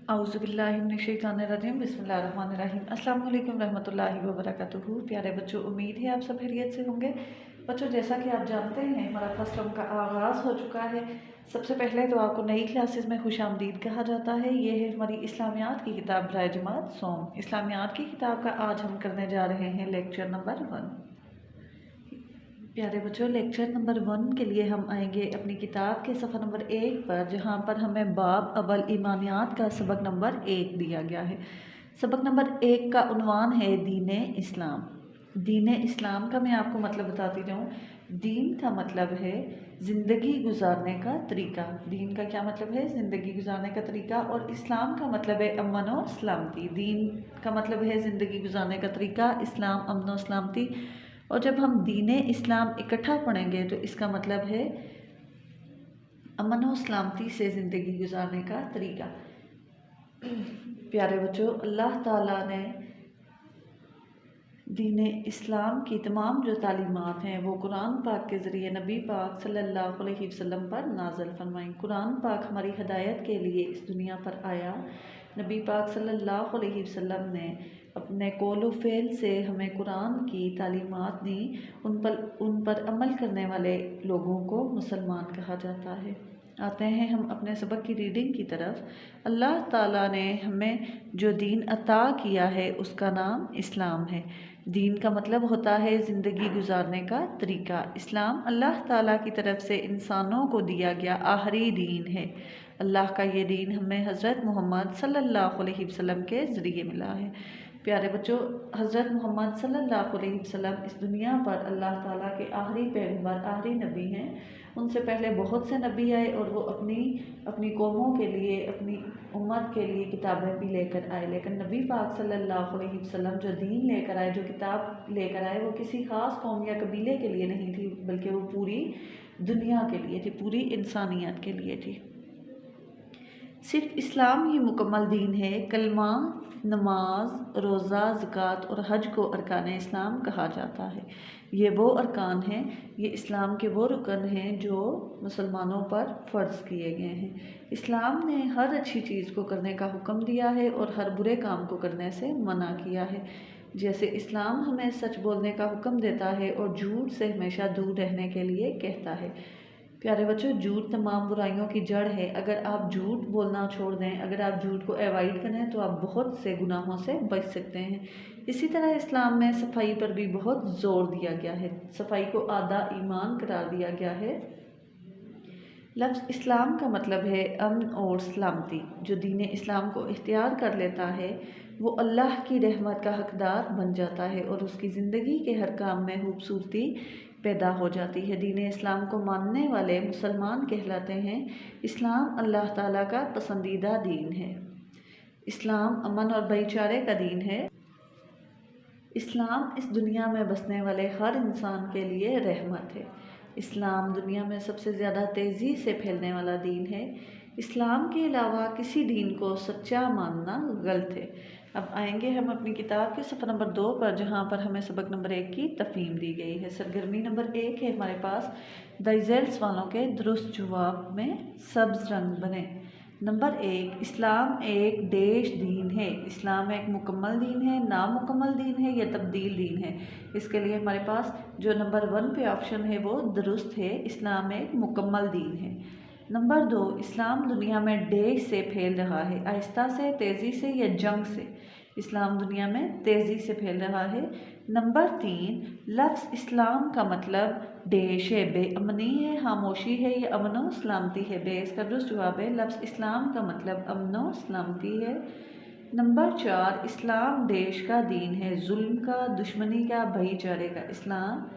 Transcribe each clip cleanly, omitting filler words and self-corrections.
औज़ुबिल्लाहिमिनश्शैतानिर्रजीम बिस्मिल्लाहिर्रहमानिर्रहीम। अस्सलाम वालेकुम रहमतुल्लाहि व बरकातुहू। प्यारे बच्चों, उम्मीद है आप सब खैरियत से होंगे। बच्चों, जैसा कि आप जानते हैं, हमारा फर्स्ट टर्म का आगाज़ हो चुका है। सबसे पहले तो आपको नई क्लासेस में खुशामदीद कहा जाता है। ये है हमारी इस्लामियात की किताब बराए जमात सोम। इस्लामियात की किताब का आज हम करने जा रहे हैं लेक्चर नंबर 1। प्यारे बच्चों, लेक्चर नंबर 1 के लिए हम आएंगे अपनी किताब के सफ़ा नंबर 1 पर, जहाँ पर हमें बाब अव्वल ईमानियात का सबक नंबर 1 दिया गया है। सबक नंबर 1 का उन्वान है दीन इस्लाम। दीन इस्लाम का मैं आपको मतलब बताती जाऊँ। दीन का मतलब है ज़िंदगी गुजारने का तरीका। दीन का क्या मतलब है? ज़िंदगी गुजारने का तरीका। और इस्लाम का मतलब है अमन व सलामती। दीन का मतलब है ज़िंदगी गुजारने का तरीका, इस्लाम अमन व सलामती। और जब हम दीन इस्लाम इकट्ठा पढ़ेंगे तो इसका मतलब है अमन व सलामती से ज़िंदगी गुजारने का तरीका। प्यारे बच्चों, अल्लाह ताला ने दीन इस्लाम की तमाम जो तालीमात हैं वो कुरान पाक के ज़रिए नबी पाक सल्लल्लाहु अलैहि वसल्लम पर नाज़िल फरमाई। कुरान पाक हमारी हदायत के लिए इस दुनिया पर आया। नबी पाक सल्लल्लाहु अलैहि वसल्लम ने अपने कौल व फ़ेल से हमें कुरान की तालीमात दी। उन पर अमल करने वाले लोगों को मुसलमान कहा जाता है। आते हैं हम अपने सबक की रीडिंग की तरफ। अल्लाह ताला ने हमें जो दीन अता किया है उसका नाम इस्लाम है। दीन का मतलब होता है ज़िंदगी गुजारने का तरीका। इस्लाम अल्लाह ताला की तरफ से इंसानों को दिया गया आखिरी दीन है। अल्लाह का ये दीन हमें हज़रत मोहम्मद सल्लल्लाहु अलैहि वसल्लम के ज़रिए मिला है। प्यारे बच्चों, हज़रत मोहम्मद सल्लल्लाहु अलैहि वसल्लम इस दुनिया पर अल्लाह ताला के आखिरी पैगंबर, आखिरी नबी हैं। उनसे पहले बहुत से नबी आए और वो अपनी कौमों के लिए, अपनी उम्मत के लिए किताबें भी लेकर आए। लेकिन नबी पाक सल्लल्लाहु अलैहि वसल्लम जो दीन लेकर आए, जो किताब लेकर आए, वो किसी ख़ास कौम या कबीले के लिए नहीं थी, बल्कि वो पूरी दुनिया के लिए थी, पूरी इंसानियत के लिए थी। सिर्फ इस्लाम ही मुकम्मल दीन है। कलमा, नमाज, रोज़ा, ज़कात और हज को अरकान इस्लाम कहा जाता है। ये वो अरकान हैं, ये इस्लाम के वो रुकन हैं जो मुसलमानों पर फ़र्ज़ किए गए हैं। इस्लाम ने हर अच्छी चीज़ को करने का हुक्म दिया है और हर बुरे काम को करने से मना किया है। जैसे इस्लाम हमें सच बोलने का हुक्म देता है और झूठ से हमेशा दूर रहने के लिए कहता है। प्यारे बच्चों, झूठ तमाम बुराइयों की जड़ है। अगर आप झूठ बोलना छोड़ दें, अगर आप झूठ को अवॉइड करें तो आप बहुत से गुनाहों से बच सकते हैं। इसी तरह इस्लाम में सफाई पर भी बहुत ज़ोर दिया गया है। सफाई को आधा ईमान करार दिया गया है। लफ्ज़ इस्लाम का मतलब है अमन और सलामती। जो दीन इस्लाम को इख्तियार कर लेता है वो अल्लाह की रहमत का हकदार बन जाता है और उसकी ज़िंदगी के हर काम में खूबसूरती पैदा हो जाती है। दीन इस्लाम को मानने वाले मुसलमान कहलाते हैं। इस्लाम अल्लाह ताला का पसंदीदा दीन है। इस्लाम अमन और भाईचारे का दीन है। इस्लाम इस दुनिया में बसने वाले हर इंसान के लिए रहमत है। इस्लाम दुनिया में सबसे ज़्यादा तेज़ी से फैलने वाला दीन है। इस्लाम के अलावा किसी दीन को सच्चा मानना गलत है। अब आएंगे हम अपनी किताब के सफ़ा नंबर 2 पर, जहाँ पर हमें सबक नंबर 1 की तफ़हीम दी गई है। सरगर्मी नंबर 1 है हमारे पास, दाइज़ेल सवालों के दुरुस्त जवाब में सब्ज़ रंग बने। नंबर 1, इस्लाम एक देश दीन है। इस्लाम एक मुकम्मल दीन है, नामुकम्मल दीन है या तब्दील दीन है? इसके लिए हमारे पास जो नंबर 1 पे ऑप्शन है वो दुरुस्त है। इस्लाम एक मुकम्मल दीन है। नंबर 2, इस्लाम दुनिया में देश से फैल रहा है, आहिस्ता से, तेज़ी से या जंग से? इस्लाम दुनिया में तेज़ी से फैल रहा है। नंबर 3, लफ्ज़ इस्लाम का मतलब देश है, बेअमनी है, खामोशी है या अमन व सलामती है? इसका दुरुस्त जवाब है लफ्ज़ इस्लाम का मतलब अमन व सलामती है। नंबर 4, इस्लाम देश का दीन है, जुल्म का, दुश्मनी का, भाईचारे का? इस्लाम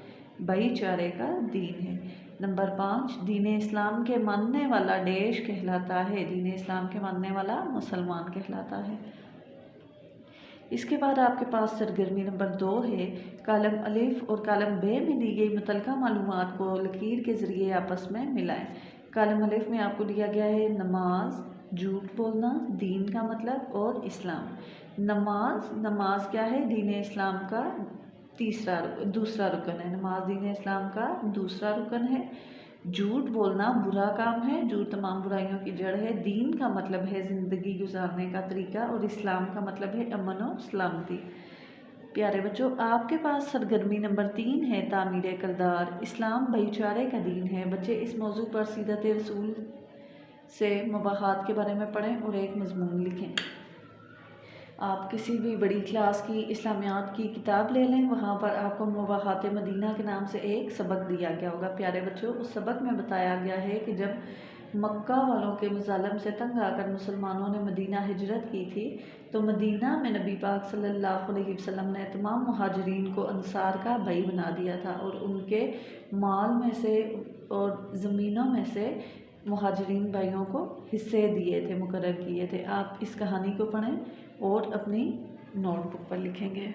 भाईचारे का दीन है। नंबर 5, दीन इस्लाम के मानने वाला देश कहलाता है। दीन इस्लाम के मानने वाला मुसलमान कहलाता है। इसके बाद आपके पास सरगर्मी नंबर 2 है। कालम अलिफ और कालम बे में दी गई मुतलका मालूमात को लकीर के ज़रिए आपस में मिलाएं। कालम अलिफ में आपको दिया गया है नमाज, झूठ बोलना, दीन का मतलब और इस्लाम। नमाज क्या है? दीन इस्लाम का दूसरा रुकन है। नमाज दीन इस्लाम का दूसरा रुकन है। جھوٹ بولنا برا کام ہے، جھوٹ تمام برائیوں کی جڑ ہے۔ دین کا مطلب ہے زندگی گزارنے کا طریقہ اور اسلام کا مطلب ہے امن و سلامتی۔ پیارے بچوں، آپ کے پاس سرگرمی نمبر 3 ہے تعمیر کردار۔ اسلام بھائی چارے کا دین ہے۔ بچے اس موضوع پر سیرت رسول سے مباحثات کے بارے میں پڑھیں اور ایک مضمون لکھیں۔ آپ کسی بھی بڑی کلاس کی اسلامیات کی کتاب لے لیں، وہاں پر آپ کو مباحثات مدینہ کے نام سے ایک سبق دیا گیا ہوگا۔ پیارے بچوں، اس سبق میں بتایا گیا ہے کہ جب مکہ والوں کے مظالم سے تنگ آ کر مسلمانوں نے مدینہ ہجرت کی تھی تو مدینہ میں نبی پاک صلی اللہ علیہ وسلم نے تمام مہاجرین کو انصار کا بھائی بنا دیا تھا اور ان کے مال میں سے اور زمینوں میں سے مہاجرین بھائیوں کو حصے دیے تھے، مقرر کیے تھے۔ آپ اس کہانی کو پڑھیں اور اپنی نوٹ بک پر لکھیں گے۔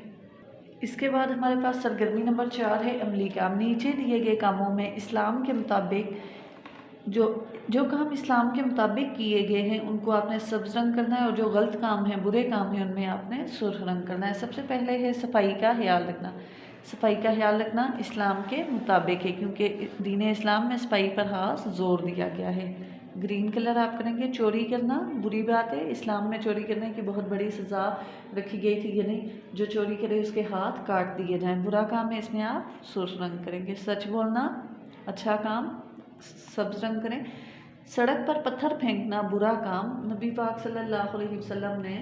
اس کے بعد ہمارے پاس سرگرمی نمبر 4 ہے عملی کام۔ نیچے دیے گئے کاموں میں اسلام کے مطابق جو کام اسلام کے مطابق کیے گئے ہیں ان کو آپ نے سبز رنگ کرنا ہے، اور جو غلط کام ہیں، برے کام ہیں، ان میں آپ نے سرخ رنگ کرنا ہے۔ سب سے پہلے ہے صفائی کا خیال رکھنا۔ صفائی کا خیال رکھنا اسلام کے مطابق ہے، کیونکہ دین اسلام میں صفائی پر خاص زور دیا گیا ہے۔ گرین کلر آپ کریں گے۔ چوری کرنا بری بات ہے۔ اسلام میں چوری کرنے کی بہت بڑی سزا رکھی گئی تھی، یعنی جو چوری کرے اس کے ہاتھ کاٹ دیے جائیں۔ برا کام ہے، اس میں آپ سرخ رنگ کریں گے۔ سچ بولنا اچھا کام، سبز رنگ کریں۔ سڑک پر پتھر پھینکنا برا کام۔ نبی پاک صلی اللہ علیہ وسلم نے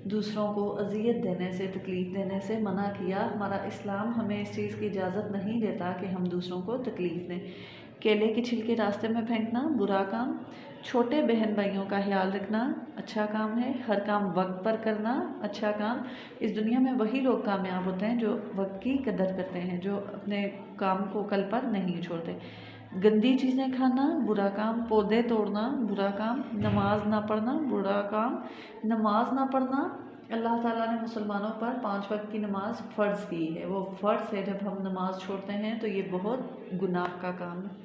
دوسروں کو اذیت دینے سے، تکلیف دینے سے منع کیا۔ ہمارا اسلام ہمیں اس چیز کی اجازت نہیں دیتا کہ ہم دوسروں کو تکلیف دیں۔ کیلے کی چھلکے راستے میں پھینکنا برا کام۔ چھوٹے بہن بھائیوں کا خیال رکھنا اچھا کام ہے۔ ہر کام وقت پر کرنا اچھا کام۔ اس دنیا میں وہی لوگ کامیاب ہوتے ہیں جو وقت کی قدر کرتے ہیں، جو اپنے کام کو کل پر نہیں چھوڑتے۔ گندی چیزیں کھانا برا کام۔ پودے توڑنا برا کام۔ نماز نہ پڑھنا برا کام۔ نماز نہ پڑھنا، اللہ تعالیٰ نے مسلمانوں پر 5 وقت کی نماز فرض کی ہے، وہ فرض ہے۔ جب ہم نماز چھوڑتے ہیں تو یہ بہت گناہ کا کام ہے۔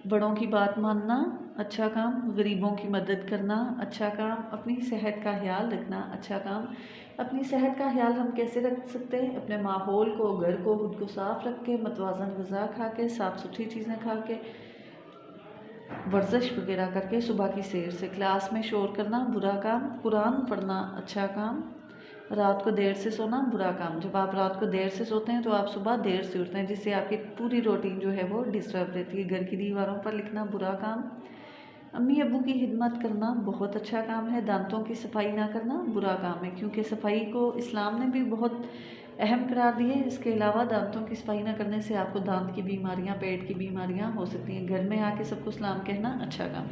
بڑوں کی بات ماننا اچھا کام۔ غریبوں کی مدد کرنا اچھا کام۔ اپنی صحت کا خیال رکھنا اچھا کام۔ اپنی صحت کا خیال ہم کیسے رکھ سکتے ہیں؟ اپنے ماحول کو، گھر کو، خود کو صاف رکھ کے، متوازن غذا کھا کے، صاف ستھری چیزیں کھا کے، ورزش وغیرہ کر کے، صبح کی سیر سے۔ کلاس میں شور کرنا برا کام۔ قرآن پڑھنا اچھا کام۔ رات کو دیر سے سونا برا کام۔ جب آپ رات کو دیر سے سوتے ہیں تو آپ صبح دیر سے اٹھتے ہیں، جس سے آپ کی پوری روٹین جو ہے وہ ڈسٹرب رہتی ہے۔ گھر کی دیواروں پر لکھنا برا کام۔ امی ابو کی خدمت کرنا بہت اچھا کام ہے۔ دانتوں کی صفائی نہ کرنا برا کام ہے، کیونکہ صفائی کو اسلام نے بھی بہت اہم قرار دی ہے۔ اس کے علاوہ دانتوں کی صفائی نہ کرنے سے آپ کو دانت کی بیماریاں، پیٹ کی بیماریاں ہو سکتی ہیں۔ گھر میں آ کے سب کو سلام کہنا اچھا کام۔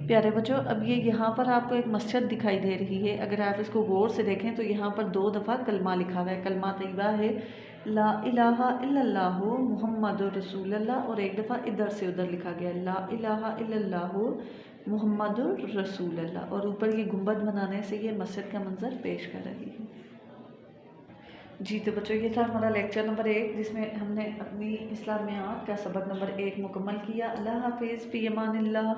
پیارے بچوں، اب یہاں پر آپ کو ایک مسجد دکھائی دے رہی ہے۔ اگر آپ اس کو غور سے دیکھیں تو یہاں پر 2 دفعہ کلمہ لکھا ہوا ہے۔ کلمہ طیبہ ہے لا الہ الا اللہ محمد رسول اللہ، اور ایک دفعہ ادھر سے ادھر لکھا گیا لا الہ الا اللہ محمد رسول اللہ، اور اوپر یہ گنبد بنانے سے یہ مسجد کا منظر پیش کر رہی ہے۔ جی تو بچوں، یہ تھا ہمارا لیکچر نمبر 1، جس میں ہم نے اپنی اسلامیات کا سبق نمبر 1 مکمل کیا۔ اللہ حافظ، فی امان اللہ۔